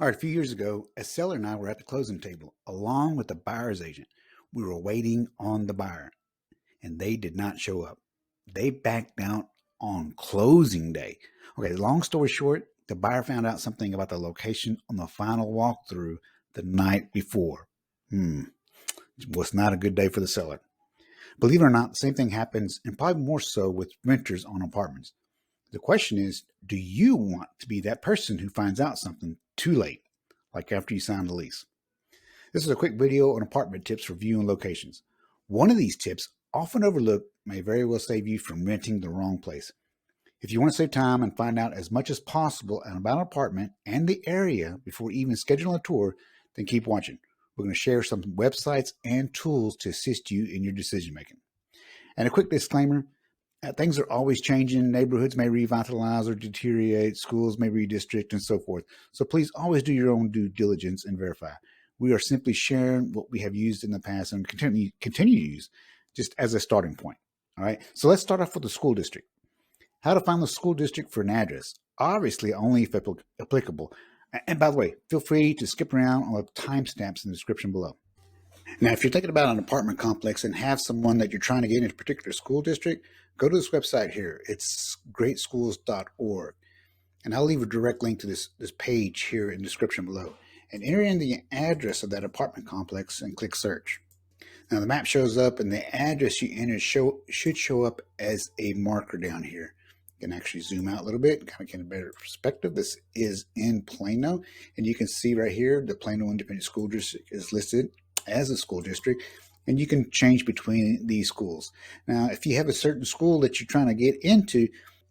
All right, a few years ago, a seller and I were at the closing table along with the buyer's agent. We were waiting on the buyer and they did not show up. They backed out on closing day. Okay, long story short, the buyer found out something about the location on the final walkthrough the night before. It was not a good day for the seller. Believe it or not, the same thing happens, and probably more so with renters on apartments. The question is, do you want to be that person who finds out something too late, like after you sign the lease? This is a quick video on apartment tips for viewing locations. One of these tips, often overlooked, may very well save you from renting the wrong place. If you want to save time and find out as much as possible about an apartment and the area before even scheduling a tour, then keep watching. We're going to share some websites and tools to assist you in your decision making. And a quick disclaimer, things are always changing. Neighborhoods may revitalize or deteriorate. Schools may redistrict and so forth. So please always do your own due diligence and verify. We are simply sharing what we have used in the past and continue to use just as a starting point. All right. So let's start off with the school district. How to find the school district for an address. Obviously, only if applicable. And by the way, feel free to skip around on the timestamps in the description below. Now, if you're thinking about an apartment complex and have someone that you're trying to get in a particular school district, go to this website here. It's greatschools.org. And I'll leave a direct link to this page here in the description below. And enter in the address of that apartment complex and click search. Now the map shows up and the address you enter should show up as a marker down here. You can actually zoom out a little bit and kind of get a better perspective. This is in Plano, and you can see right here the Plano Independent School District is listed as a school district, and you can change between these schools. Now, if you have a certain school that you're trying to get into,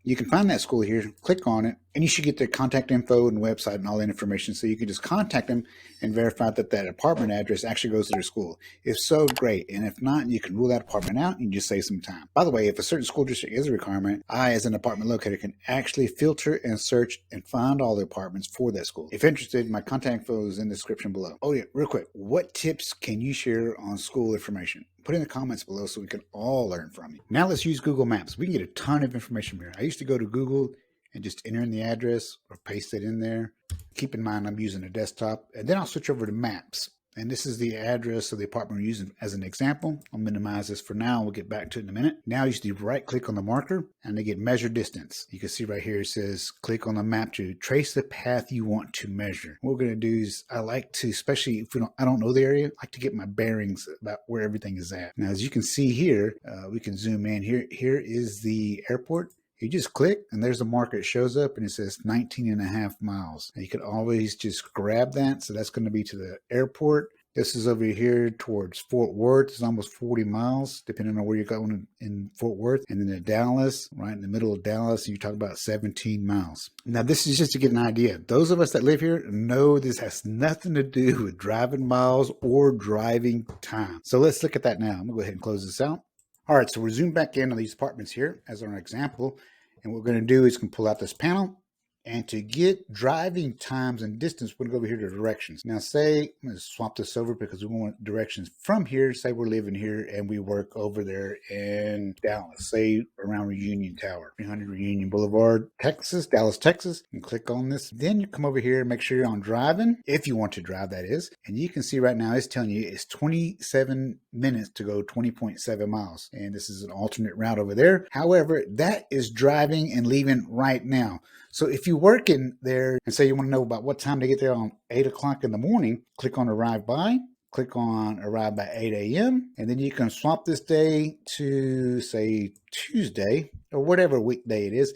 you can find that school here, click on it, and you should get their contact info and website and all that information. So you can just contact them and verify that that apartment address actually goes to their school. If so, great. And if not, you can rule that apartment out and just save some time. By the way, if a certain school district is a requirement, I, as an apartment locator, can actually filter and search and find all the apartments for that school. If interested, my contact info is in the description below. Oh yeah, real quick, what tips can you share on school information? Put in the comments below so we can all learn from you. Now let's use Google Maps. We can get a ton of information here. I used to go to Google and just enter in the address or paste it in there. Keep in mind I'm using a desktop, and then I'll switch over to Maps. And this is the address of the apartment we're using as an example. I'll minimize this for now. We'll get back to it in a minute. Now you just right click on the marker and they get measure distance. You can see right here it says click on the map to trace the path you want to measure. What we're going to do is I like to, especially if I don't know the area, I like to get my bearings about where everything is at. Now as you can see here, we can zoom in. Here is the airport. You just click and there's a marker. It shows up and it says 19 and a half miles. And you can always just grab that. So that's going to be to the airport. This is over here towards Fort Worth. It's almost 40 miles, depending on where you're going in Fort Worth. And then to Dallas, right in the middle of Dallas, you talk about 17 miles. Now, this is just to get an idea. Those of us that live here know this has nothing to do with driving miles or driving time. So let's look at that now. I'm going to go ahead and close this out. All right, so we're zoomed back in on these apartments here as our example. And what we're going to do is pull out this panel. And to get driving times and distance, we're going to go over here to directions. Now, say, I'm going to swap this over because we want directions from here. Say we're living here and we work over there in Dallas, say around Reunion Tower, 300 Reunion Boulevard, Texas, Dallas, Texas. And click on this. Then you come over here and make sure you're on driving, if you want to drive, that is. And you can see right now it's telling you it's 27 minutes to go 20.7 miles. And this is an alternate route over there. However, that is driving and leaving right now. So if you work in there and say you want to know about what time to get there on 8 o'clock in the morning, click on arrive by, click on arrive by 8 a.m. And then you can swap this day to say Tuesday or whatever weekday it is.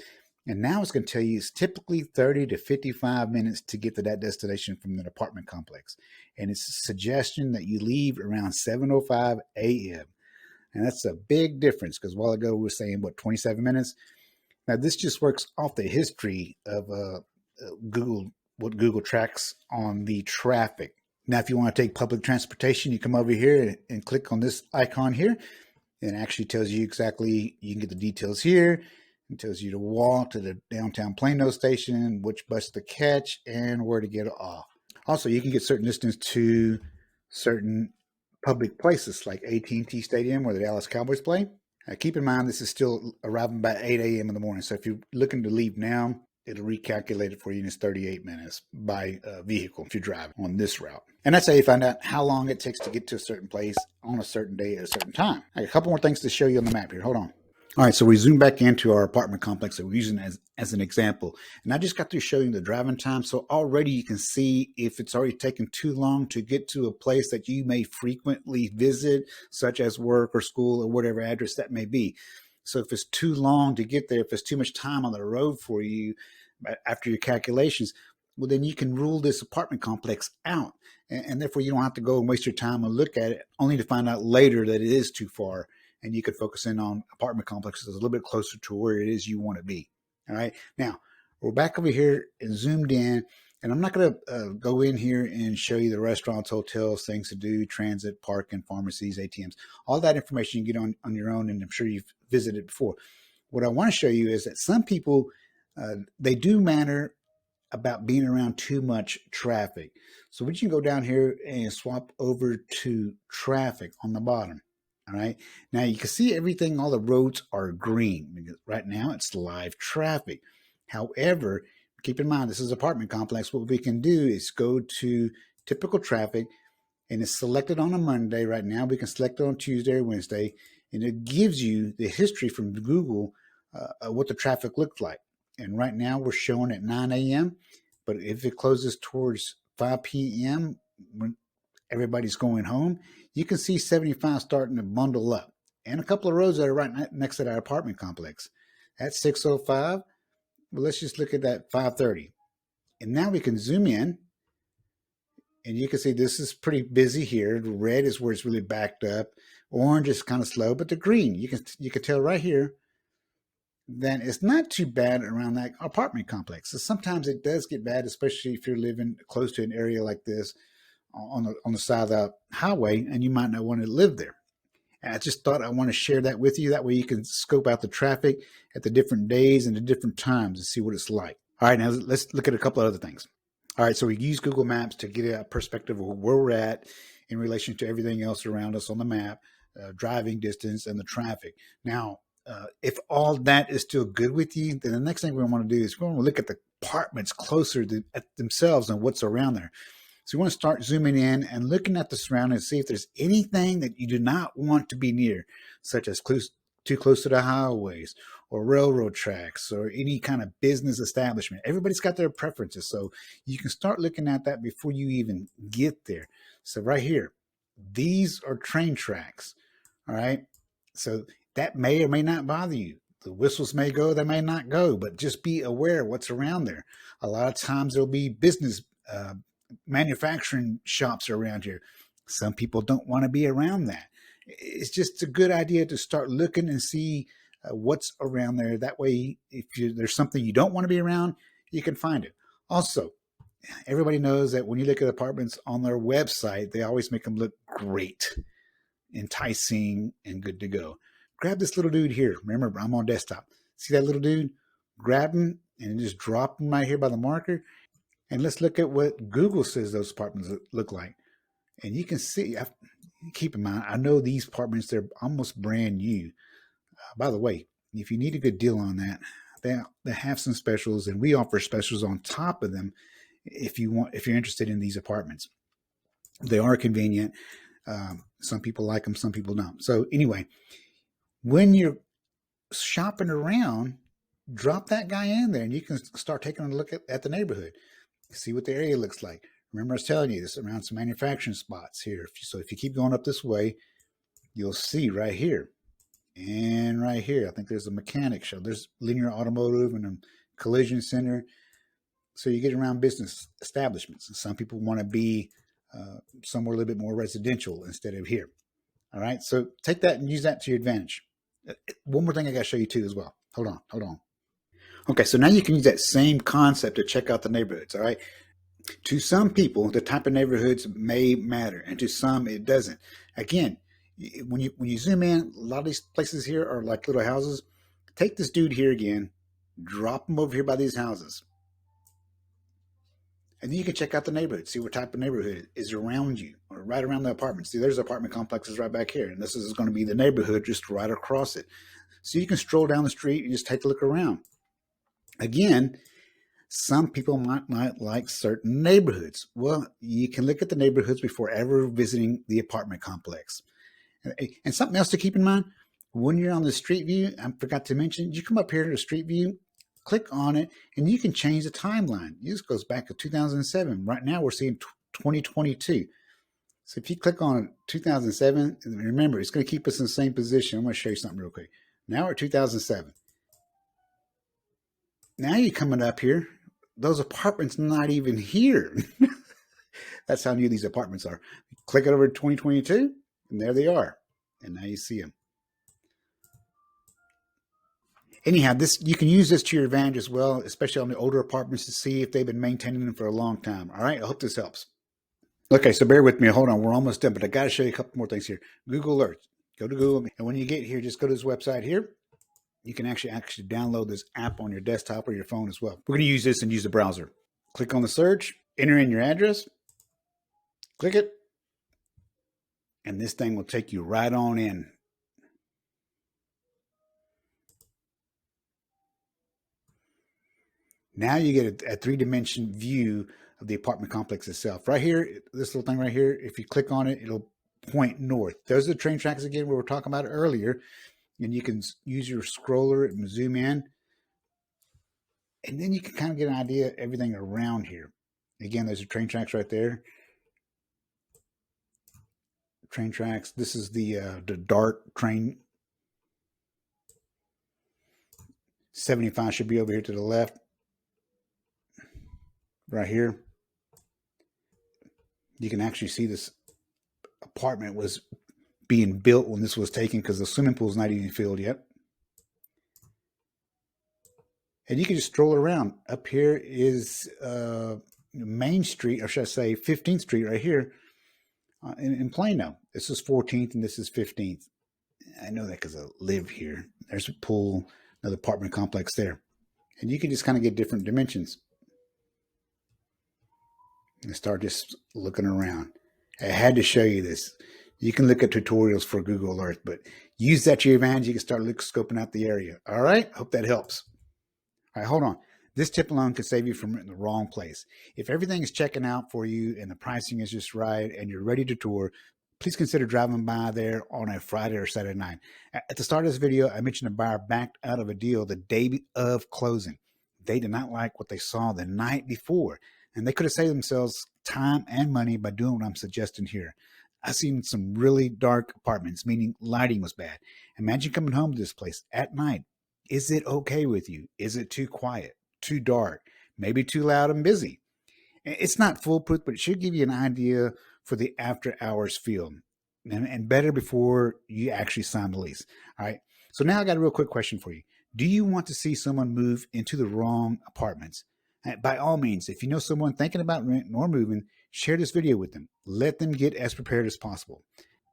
And now it's going to tell you it's typically 30 to 55 minutes to get to that destination from the apartment complex. And it's a suggestion that you leave around 7:05 a.m. And that's a big difference because a while ago we were saying, 27 minutes? Now, this just works off the history of what Google tracks on the traffic. Now, if you want to take public transportation, you come over here and click on this icon here. And it actually tells you exactly, you can get the details here. It tells you to walk to the downtown Plano station, which bus to catch, and where to get off. Also, you can get certain distance to certain public places like AT&T Stadium where the Dallas Cowboys play. Keep in mind, this is still arriving by 8 a.m. in the morning. So if you're looking to leave now, it'll recalculate it for you, and it's 38 minutes by vehicle if you're driving on this route. And that's how you find out how long it takes to get to a certain place on a certain day at a certain time. Right, a couple more things to show you on the map here. Hold on. All right, so we zoom back into our apartment complex that we're using as an example. And I just got through showing the driving time. So already you can see if it's already taken too long to get to a place that you may frequently visit, such as work or school or whatever address that may be. So if it's too long to get there, if it's too much time on the road for you after your calculations, well, then you can rule this apartment complex out. And therefore you don't have to go and waste your time and look at it only to find out later that it is too far. And you could focus in on apartment complexes a little bit closer to where it is you want to be. All right. Now, we're back over here and zoomed in. And I'm not going to go in here and show you the restaurants, hotels, things to do, transit, parking, pharmacies, ATMs. All that information you get on your own, and I'm sure you've visited before. What I want to show you is that some people, they do matter about being around too much traffic. So we can go down here and swap over to traffic on the bottom. All right. Now you can see everything, all the roads are green. Because right now it's live traffic. However, keep in mind, this is an apartment complex. What we can do is go to typical traffic, and it's selected on a Monday. Right now we can select it on Tuesday or Wednesday, and it gives you the history from Google what the traffic looked like. And right now we're showing at 9 a.m. But if it closes towards 5 p.m., when everybody's going home, you can see 75 starting to bundle up. And a couple of roads that are right next to that apartment complex. That's 605. Well, let's just look at that 530. And now we can zoom in. And you can see this is pretty busy here. The red is where it's really backed up. Orange is kind of slow, but the green, you can tell right here, then it's not too bad around that apartment complex. So sometimes it does get bad, especially if you're living close to an area like this on the side of the highway, and you might not want to live there. And I just thought I want to share that with you. That way you can scope out the traffic at the different days and the different times and see what it's like. All right, now let's look at a couple of other things. All right, so we use Google Maps to get a perspective of where we're at in relation to everything else around us on the map, driving distance, and the traffic. Now, if all that is still good with you, then the next thing we want to do is we want to look at the apartments closer at themselves and what's around there. So you want to start zooming in and looking at the surroundings, see if there's anything that you do not want to be near, such as too close to the highways or railroad tracks or any kind of business establishment. Everybody's got their preferences. So you can start looking at that before you even get there. So right here, these are train tracks. All right. So that may or may not bother you. The whistles may go, they may not go, but just be aware of what's around there. A lot of times there'll be business manufacturing shops around here. Some people don't want to be around that. It's just a good idea to start looking and see what's around there. That way, if there's something you don't want to be around, you can find it. Also, everybody knows that when you look at apartments on their website, they always make them look great, enticing, and good to go. Grab this little dude here. Remember, I'm on desktop. See that little dude? Grab him and just drop him right here by the marker. And let's look at what Google says those apartments look like. And you can see, keep in mind, I know these apartments, they're almost brand new. By the way, if you need a good deal on that, they have some specials, and we offer specials on top of them if you're interested in these apartments. They are convenient. Some people like them, some people don't. So anyway, when you're shopping around, drop that guy in there and you can start taking a look at the neighborhood, see what the area looks like. Remember I was telling you this around some manufacturing spots here. So if you keep going up this way, you'll see right here and right here, I think there's a mechanic shop. There's linear automotive and a collision center. So you get around business establishments. And some people want to be somewhere a little bit more residential instead of here. All right. So take that and use that to your advantage. One more thing I got to show you too as well. Hold on. Okay, so now you can use that same concept to check out the neighborhoods, all right? To some people, the type of neighborhoods may matter, and to some, it doesn't. Again, when you zoom in, a lot of these places here are like little houses. Take this dude here again, drop him over here by these houses. And then you can check out the neighborhood, see what type of neighborhood is around you or right around the apartments. See, there's apartment complexes right back here, and this is going to be the neighborhood just right across it. So you can stroll down the street and just take a look around. Again, Some people might not like certain neighborhoods. Well, you can look at the neighborhoods before ever visiting the apartment complex. And something else to keep in mind, when you're on the street view, I forgot to mention, you come up here to the street view, click on it, and you can change the timeline. This goes back to 2007. Right now we're seeing 2022. So if you click on 2007, remember, it's going to keep us in the same position. I'm going to show you something real quick. Now we're at 2007. Now you're coming up here. Those apartments not even here. That's how new these apartments are. Click it over to 2022, and there they are. And now you see them. Anyhow, this you can use this to your advantage as well, especially on the older apartments, to see if they've been maintaining them for a long time. All right, I hope this helps. Okay, so bear with me. Hold on, we're almost done, but I got to show you a couple more things here. Google Alerts. Go to Google, and when you get here, just go to this website here. You can actually download this app on your desktop or your phone as well. We're going to use this and use the browser. Click on the search, enter in your address, click it, and this thing will take you right on in. Now you get a three-dimension view of the apartment complex itself. Right here, this little thing right here, if you click on it, it'll point north. Those are the train tracks again we were talking about earlier. And you can use your scroller and zoom in. And then you can kind of get an idea of everything around here. Again, there's the train tracks right there. Train tracks. This is the DART train. 75 should be over here to the left. Right here. You can actually see this apartment was being built when this was taken because the swimming pool is not even filled yet. And you can just stroll around. Up here is Main Street, or should I say 15th Street right here in Plano. This is 14th and this is 15th. I know that because I live here. There's a pool, another apartment complex there. And you can just kind of get different dimensions. And start just looking around. I had to show you this. You can look at tutorials for Google Earth, but use that to your advantage. You can start scoping out the area. All right? Hope that helps. All right, hold on. This tip alone could save you from in the wrong place. If everything is checking out for you and the pricing is just right and you're ready to tour, please consider driving by there on a Friday or Saturday night. At the start of this video, I mentioned a buyer backed out of a deal the day of closing. They did not like what they saw the night before, and they could have saved themselves time and money by doing what I'm suggesting here. I've seen some really dark apartments, meaning lighting was bad. Imagine coming home to this place at night. Is it okay with you? Is it too quiet, too dark, maybe too loud and busy? It's not foolproof, but it should give you an idea for the after hours feel, and better before you actually sign the lease. All right. So now I got a real quick question for you. Do you want to see someone move into the wrong apartments? By all means, if you know someone thinking about renting or moving, share this video with them. Let them get as prepared as possible.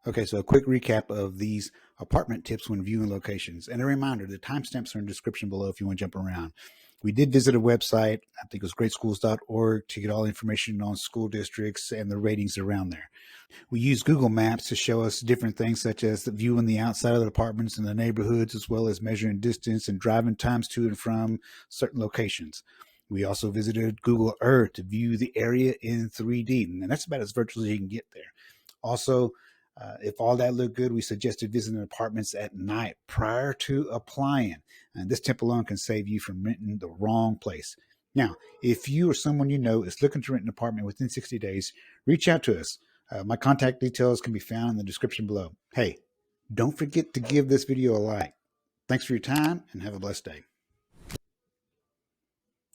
Okay, so a quick recap of these apartment tips when viewing locations. And a reminder, the timestamps are in the description below if you want to jump around. We did visit a website, I think it was greatschools.org, to get all the information on school districts and the ratings around there. We use Google Maps to show us different things such as viewing the outside of the apartments and the neighborhoods, as well as measuring distance and driving times to and from certain locations. We also visited Google Earth to view the area in 3D, and that's about as virtual as you can get there. Also, if all that looked good, we suggested visiting apartments at night prior to applying. And this tip alone can save you from renting the wrong place. Now, if you or someone you know is looking to rent an apartment within 60 days, reach out to us. My contact details can be found in the description below. Hey, don't forget to give this video a like. Thanks for your time and have a blessed day.